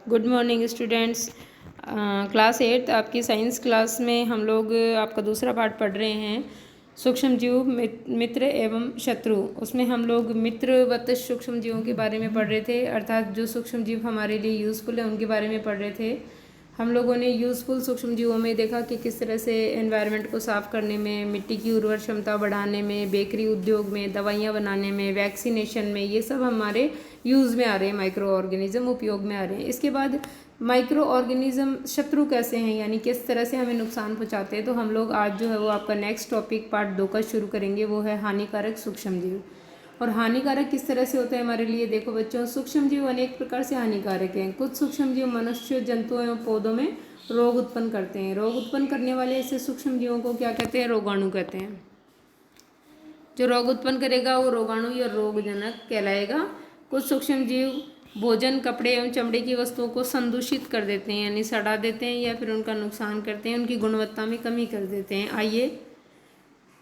Good morning students. Class 8 आपकी science class में हम लोग आपका दूसरा पार्ट पढ़ रहे हैं, सूक्ष्म जीव मित्र एवं शत्रु। उसमें हम लोग मित्रवत सूक्ष्म जीवों के बारे में पढ़ रहे थे, अर्थात जो सूक्ष्म जीव हमारे लिए यूज़फुल है उनके बारे में पढ़ रहे थे। हम लोगों ने यूज़फुल सूक्ष्म जीवों में देखा कि किस तरह से एनवायरनमेंट को साफ़ करने में, मिट्टी की उर्वर क्षमता बढ़ाने में, बेकरी उद्योग में, दवाइयाँ बनाने में, वैक्सीनेशन में, ये सब हमारे यूज़ में आ रहे हैं, माइक्रो ऑर्गेनिज्म उपयोग में आ रहे हैं। इसके बाद माइक्रो ऑर्गेनिज्म शत्रु कैसे हैं, यानी किस तरह से हमें नुकसान पहुँचाते हैं। तो हम लोग आज जो है वो आपका नेक्स्ट टॉपिक पार्ट 2 का शुरू करेंगे, वो है हानिकारक सूक्ष्म जीव। और हानिकारक किस तरह से होता है हमारे लिए, देखो बच्चों, सूक्ष्म जीव अनेक प्रकार से हानिकारक हैं। कुछ सूक्ष्म जीव मनुष्य, जंतुओं एवं पौधों में रोग उत्पन्न करते हैं। रोग उत्पन्न करने वाले ऐसे सूक्ष्म जीवों को क्या कहते हैं? रोगाणु कहते हैं। जो रोग उत्पन्न करेगा वो रोगाणु या रोगजनक कहलाएगा। कुछ सूक्ष्म जीव भोजन, कपड़े एवं चमड़े की वस्तुओं को संदूषित कर देते हैं, यानी सड़ा देते हैं या फिर उनका नुकसान करते हैं, उनकी गुणवत्ता में कमी कर देते हैं। आइए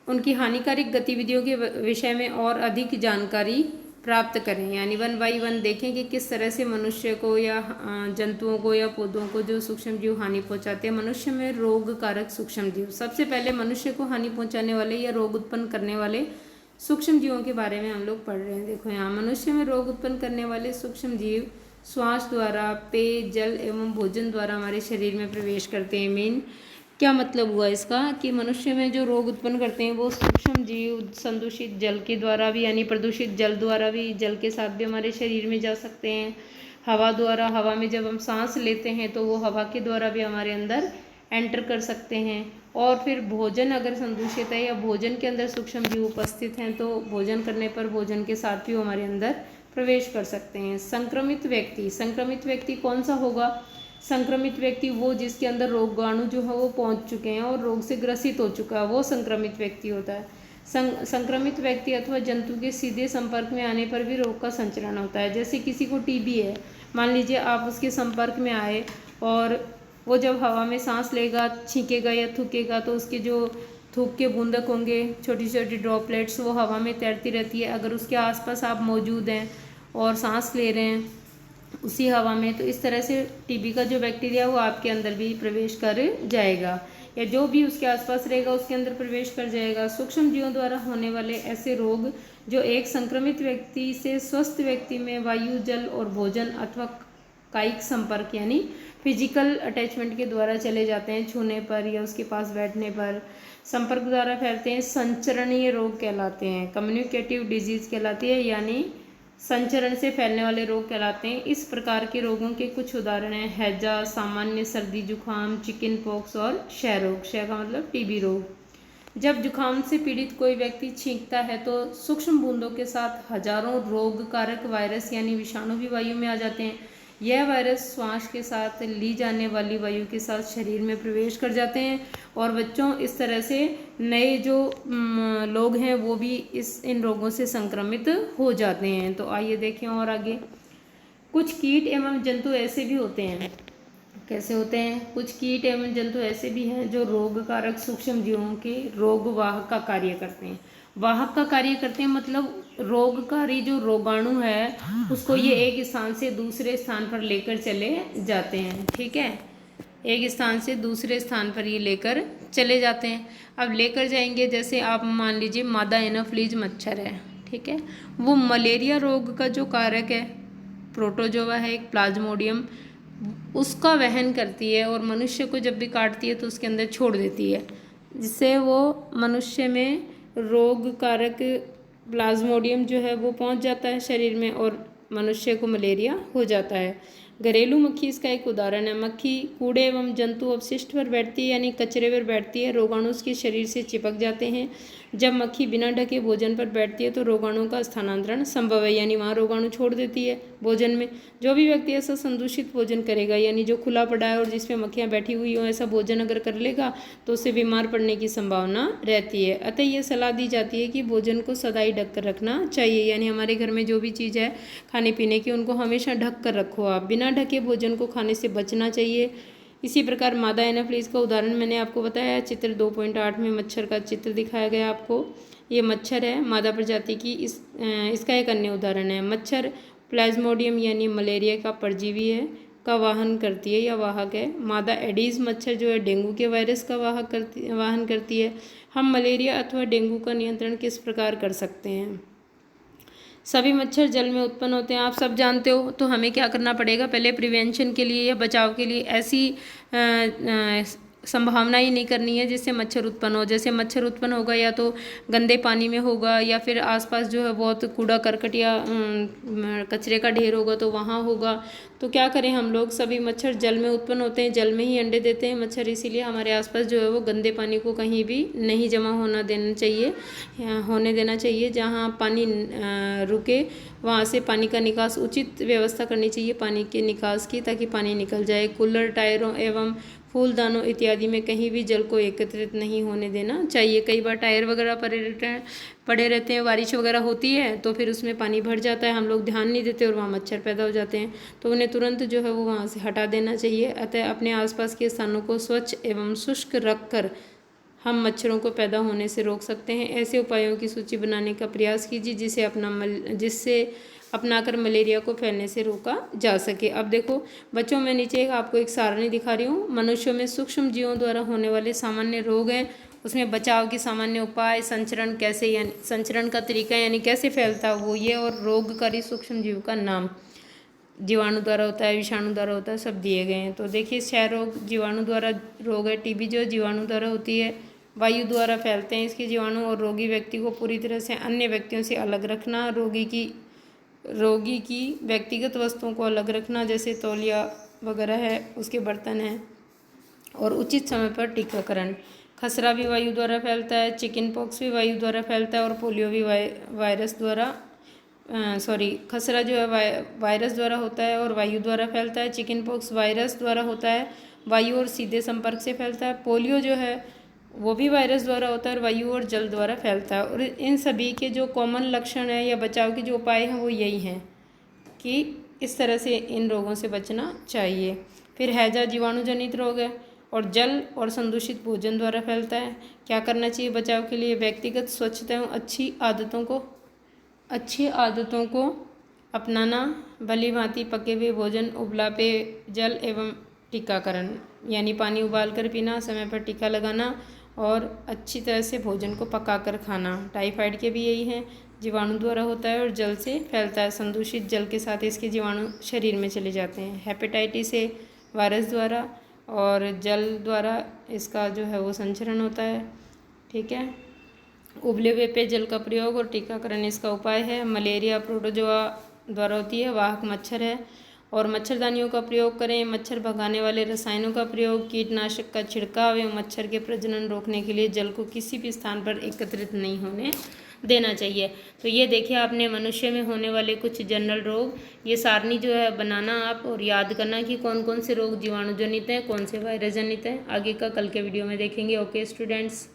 उनकी हानिकारक गतिविधियों के विषय में और अधिक जानकारी प्राप्त करें, यानी 1 बाई 1 देखें कि किस तरह से मनुष्य को या जंतुओं को या पौधों को जो सूक्ष्म जीव हानि पहुंचाते हैं। मनुष्य में रोग कारक सूक्ष्म जीव, सबसे पहले मनुष्य को हानि पहुंचाने वाले या रोग उत्पन्न करने वाले सूक्ष्म जीवों के बारे में हम लोग पढ़ रहे हैं। देखो यहाँ, मनुष्य में रोग उत्पन्न करने वाले सूक्ष्म जीव श्वास द्वारा, पेय, जल एवं भोजन द्वारा हमारे शरीर में प्रवेश करते हैं। मेन क्या मतलब हुआ इसका कि मनुष्य में जो रोग उत्पन्न करते हैं वो सूक्ष्म जीव संदूषित जल के द्वारा भी, यानी प्रदूषित जल द्वारा भी, जल के साथ भी हमारे शरीर में जा सकते हैं। हवा द्वारा, हवा में जब हम सांस लेते हैं तो वो हवा के द्वारा भी हमारे अंदर एंटर कर सकते हैं। और फिर भोजन अगर संदूषित है या भोजन के अंदर सूक्ष्म जीव उपस्थित हैं तो भोजन करने पर भोजन के साथ भी वो हमारे अंदर प्रवेश कर सकते हैं। संक्रमित व्यक्ति कौन सा होगा? संक्रमित व्यक्ति वो जिसके अंदर रोगाणु जो है वो पहुंच चुके हैं और रोग से ग्रसित हो चुका है, वो संक्रमित व्यक्ति होता है। संक्रमित व्यक्ति अथवा जंतु के सीधे संपर्क में आने पर भी रोग का संचरण होता है। जैसे किसी को टीबी है, मान लीजिए आप उसके संपर्क में आए और वो जब हवा में सांस लेगा, छींकेगा या थूकेगा तो उसके जो थूक के बूंदक होंगे, छोटी छोटी ड्रॉपलेट्स, वो हवा में तैरती रहती है। अगर उसके आसपास आप मौजूद हैं और सांस ले रहे हैं उसी हवा में, तो इस तरह से टीबी का जो बैक्टीरिया वो आपके अंदर भी प्रवेश कर जाएगा, या जो भी उसके आसपास रहेगा उसके अंदर प्रवेश कर जाएगा। सूक्ष्म जीवों द्वारा होने वाले ऐसे रोग जो एक संक्रमित व्यक्ति से स्वस्थ व्यक्ति में वायु, जल और भोजन अथवा कायिक संपर्क यानी फिजिकल अटैचमेंट के द्वारा चले जाते हैं, छूने पर या उसके पास बैठने पर संपर्क द्वारा फैलते हैं, संचरणीय रोग कहलाते हैं। कम्युनिकेटिव डिजीज कहलाती है, यानी संचरण से फैलने वाले रोग कहलाते हैं। इस प्रकार के रोगों के कुछ उदाहरण हैं हैजा, सामान्य सर्दी जुकाम, चिकन पॉक्स और क्षय रोग। क्षय का मतलब टीबी रोग। जब जुकाम से पीड़ित कोई व्यक्ति छींकता है तो सूक्ष्म बूंदों के साथ हजारों रोग कारक वायरस यानी विषाणु भी वायु में आ जाते हैं। यह वायरस श्वास के साथ ली जाने वाली वायु के साथ शरीर में प्रवेश कर जाते हैं और बच्चों इस तरह से नए जो लोग हैं वो भी इन रोगों से संक्रमित हो जाते हैं। तो आइए देखें और आगे। कुछ कीट एवं जंतु ऐसे भी होते हैं, कैसे होते हैं? कुछ कीट एवं जंतु ऐसे भी हैं जो रोग कारक सूक्ष्म जीवों के रोग वाहक का कार्य करते हैं। वाहक का कार्य करते हैं मतलब रोगकारी जो रोगाणु है उसको ये एक स्थान से दूसरे स्थान पर लेकर चले जाते हैं। ठीक है, एक स्थान से दूसरे स्थान पर ये लेकर चले जाते हैं। अब लेकर जाएंगे, जैसे आप मान लीजिए मादा एनोफ्लीज मच्छर है, ठीक है, वो मलेरिया रोग का जो कारक है, प्रोटोजोआ है एक प्लाज्मोडियम, उसका वहन करती है और मनुष्य को जब भी काटती है तो उसके अंदर छोड़ देती है, जिससे वो मनुष्य में रोग कारक प्लाज्मोडियम जो है वो पहुंच जाता है शरीर में और मनुष्य को मलेरिया हो जाता है। घरेलू मक्खी इसका एक उदाहरण है। मक्खी कूड़े एवं जंतु अवशिष्ट पर बैठती है, यानी कचरे पर बैठती है, रोगाणु उसके शरीर से चिपक जाते हैं। जब मक्खी बिना ढके भोजन पर बैठती है तो रोगाणु का स्थानांतरण संभव है, यानी वहाँ रोगाणु छोड़ देती है भोजन में। जो भी व्यक्ति ऐसा संदूषित भोजन करेगा, यानी जो खुला पड़ा है और जिसमें मक्खियाँ बैठी हुई हो, ऐसा भोजन अगर कर लेगा तो उससे बीमार पड़ने की संभावना रहती है। अतः ये सलाह दी जाती है कि भोजन को सदाई ढक कर रखना चाहिए, यानी हमारे घर में जो भी चीज़ है खाने पीने की उनको हमेशा ढक कर रखो आप, बिना ढके भोजन को खाने से बचना चाहिए। इसी प्रकार मादा एनोफ्लीज का उदाहरण मैंने आपको बताया, चित्र 2.8 में मच्छर का चित्र दिखाया गया आपको। ये मच्छर है मादा प्रजाति की। इसका एक अन्य उदाहरण है मच्छर प्लाज्मोडियम यानी मलेरिया का परजीवी है। का वाहन करती है या वाहक है। मादा एडीज मच्छर जो है डेंगू के वायरस का वाहन करती है। हम मलेरिया अथवा डेंगू का नियंत्रण किस प्रकार कर सकते हैं? सभी मच्छर जल में उत्पन्न होते हैं, आप सब जानते हो। तो हमें क्या करना पड़ेगा, पहले प्रिवेंशन के लिए या बचाव के लिए ऐसी संभावना ही नहीं करनी है जिससे मच्छर उत्पन्न हो। जैसे मच्छर उत्पन्न होगा या तो गंदे पानी में होगा या फिर आसपास जो है बहुत कूड़ा करकट या कचरे का ढेर होगा तो वहाँ होगा। तो क्या करें हम लोग, सभी मच्छर जल में उत्पन्न होते हैं, जल में ही अंडे देते हैं मच्छर, इसीलिए हमारे आसपास जो है वो गंदे पानी को कहीं भी नहीं जमा होने देना चाहिए। जहाँ पानी रुके वहाँ से पानी का निकास, उचित व्यवस्था करनी चाहिए पानी के निकास की, ताकि पानी निकल जाए। कूलर, टायरों एवं फूलदानों इत्यादि में कहीं भी जल को एकत्रित नहीं होने देना चाहिए। कई बार टायर वगैरह पड़े रहते हैं, बारिश वगैरह होती है तो फिर उसमें पानी भर जाता है, हम लोग ध्यान नहीं देते और वहाँ मच्छर पैदा हो जाते हैं, तो उन्हें तुरंत जो है वो वहाँ से हटा देना चाहिए। अतः अपने आसपास के स्थानों को स्वच्छ एवं शुष्क रखकर हम मच्छरों को पैदा होने से रोक सकते हैं। ऐसे उपायों की सूची बनाने का प्रयास कीजिए जिससे अपनाकर मलेरिया को फैलने से रोका जा सके। अब देखो बच्चों, मैं नीचे आपको एक सारणी दिखा रही हूँ। मनुष्यों में सूक्ष्म जीवों द्वारा होने वाले सामान्य रोग हैं, उसमें बचाव के सामान्य उपाय, संचरण कैसे, यानी संचरण का तरीका यानी कैसे फैलता है वो ये, और रोगकारी सूक्ष्म जीव का नाम, जीवाणु द्वारा होता है, विषाणु द्वारा होता है, सब दिए गए हैं। तो देखिए क्षय रोग जीवाणु द्वारा रोग है। टीबी जो जीवाणु द्वारा होती है, वायु द्वारा फैलते हैं इसके जीवाणु, और रोगी व्यक्ति को पूरी तरह से अन्य व्यक्तियों से अलग रखना, रोगी की व्यक्तिगत वस्तुओं को अलग रखना, जैसे तौलिया वगैरह है, उसके बर्तन हैं, और उचित समय पर टीकाकरण। खसरा भी वायु द्वारा फैलता है, चिकन पॉक्स भी वायु द्वारा फैलता है, और पोलियो भी वायरस द्वारा खसरा जो है वायरस द्वारा होता है और वायु द्वारा फैलता है। चिकन पॉक्स वायरस द्वारा होता है, वायु और सीधे संपर्क से फैलता है। पोलियो जो है वो भी वायरस द्वारा होता है और वायु और जल द्वारा फैलता है। और इन सभी के जो कॉमन लक्षण है या बचाव के जो उपाय हैं वो यही हैं कि इस तरह से इन रोगों से बचना चाहिए। फिर हैजा जीवाणु जनित रोग है और जल और संदूषित भोजन द्वारा फैलता है। क्या करना चाहिए बचाव के लिए, व्यक्तिगत स्वच्छता एवं अच्छी आदतों को अपनाना, भली भांति पके हुए भोजन, उबला पेय जल एवं टीकाकरण, यानी पानी उबाल कर पीना, समय पर टीका लगाना और अच्छी तरह से भोजन को पकाकर खाना। टाइफाइड के भी यही हैं, जीवाणु द्वारा होता है और जल से फैलता है। संदूषित जल के साथ इसके जीवाणु शरीर में चले जाते हैं। हेपेटाइटिस ए वायरस द्वारा और जल द्वारा इसका जो है वो संचरण होता है। ठीक है, उबले हुए पेयजल का प्रयोग और टीकाकरण इसका उपाय है। मलेरिया प्रोटोजोआ द्वारा होती है, वाहक मच्छर है, और मच्छरदानियों का प्रयोग करें। मच्छर भगाने वाले रसायनों का प्रयोग, कीटनाशक का छिड़काव एवं मच्छर के प्रजनन रोकने के लिए जल को किसी भी स्थान पर एकत्रित नहीं होने देना चाहिए। तो ये देखिए आपने मनुष्य में होने वाले कुछ जनरल रोग, ये सारणी जो है बनाना आप और याद करना कि कौन कौन से रोग जीवाणु जनित हैं, कौन से वायरस जनित हैं। आगे का कल के वीडियो में देखेंगे। Okay students.